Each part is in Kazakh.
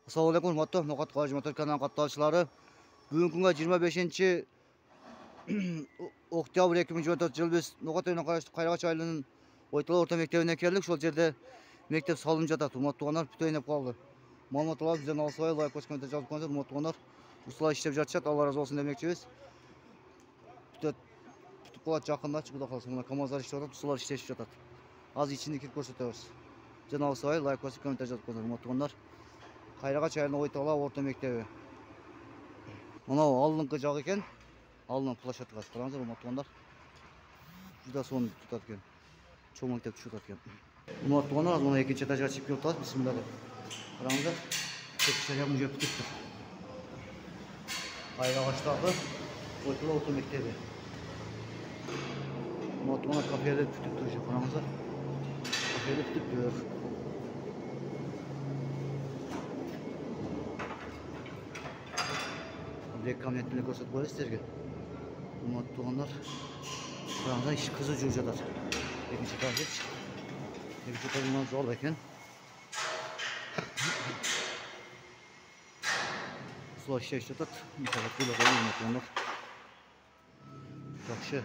Assalamualaikum warahmatullahi wabarakatuh. Motor kanal katılışçıları. Bugün günge 25 oktyabr 2024 yıl biz Noqat Qayraç ayılının Oytala orta mektebine keldik. Şol jerde mektep salınıp жатат. Урматтуу тугандар, бүтө ойноп калды. Маалымат алабыз, бизден алсабай лайк басып комментарий жазып коюңуздар. Урматтуу тугандар, ушулай иштеп жатышат. Алла разы болсун демекчибиз. Бүтөт калат жакындачы, Кудай калса. Мына КамАЗдар иштеп жатат, ушулар иштешип жатат. Азыр ичинде кирип көрсөтөбүз. Бизден алсабай лайк басып комментарий жазып коюңуздар. Урматтуу тугандар. Qayraç ayылының Oytala орта мектеби. Мынау алдыңкы жак экен. Алдынан площадка караңыздар, урматтуу тугандар. Жүдө сонун тутат экен. Чоң мектеп түшүп жатат экен. Урматтуу тугандар, мына экинчи этажга чыгып келип атабыз. Бисмилла деп. Караңыздар. Текче ягын жеп бүттү. Qayraçтагы Oytala орта мектеби. Урматтуу тугандар, кафелер бүттү уже, караңыздар. Кафелер бүттү. Reklamiyetini gösterip koyarız sizlerge. Urmаттуу тугандар, karаңыздар, iş kızı жүрүп жатат. Экинчи этаж. Экинчи этаждан зал экен. Ушулар иштешип жатат. Мисалы кыйлап коюңуз, урматтуу тугандар. Жакшы.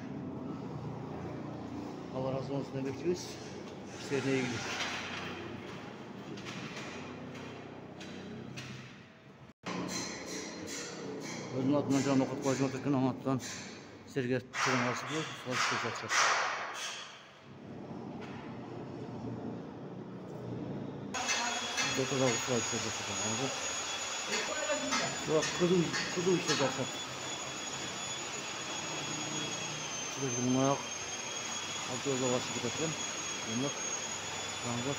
Алла разы болсун демекчибиз. Işlerine ийгилик. Özümün adından canım okut koyacağım Türk'ün anlatıdan sizlerge çıkan arası bu. Sulay işlep жатышат. Doktorda sulay işlep жатышат. Sulay kızı işlep жатышат. Şurada bunun ayak altı yolda başı giderken bunlar kanalda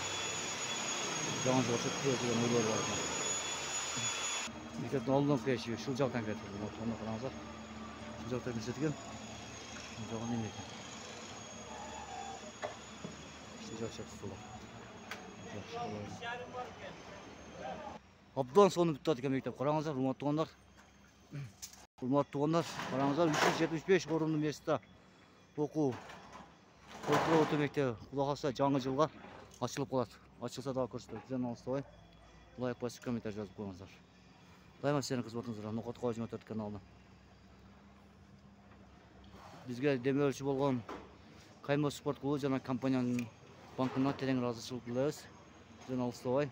canlı çalışıp kıyasıdan oylar var. Мектептің алдынан кіреді, шыл жақтан кіреді. Оны қараңыздар. Шыл жақтан көрсеткен. Шыл жағы неме екен. Шыл жақ шақсы солар. Абдан соны бүтті екен мектеп. Қараңыздар, урматтуу тугандар. Урматтуу тугандар, қараңыздар, 375 орынды места оқу. Oytala орта мектебі. Кудай калса жаңы жылға ачылып калат. Ачылса дагы көрсөтөбүз. Бизден алыстабай лайк басып комментарий жазып коюңуздар. Дайыма сіздердің қызметіңіздер Noqat Qayraç каналына. Бізге демеуші болған Каймос спорт клубы жана компанияның банкына терең разычылык билебиз. Бизден алыстабай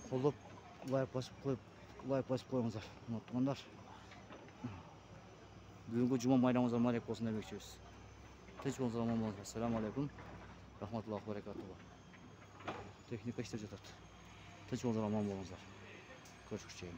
колдоп лайк басып коюңуздар. Урматтуу тугандар. Бүгүнкү жума майрамыңыздар марек болсун демекчибиз. Тынч болуңуздар, аман болуңуздар. Ассаламу алейкум. Рахматуллахи ва баракатуху. Техника иштеп жатат. Тынч болуңуздар, аман болуңуздар. Görüşürüz.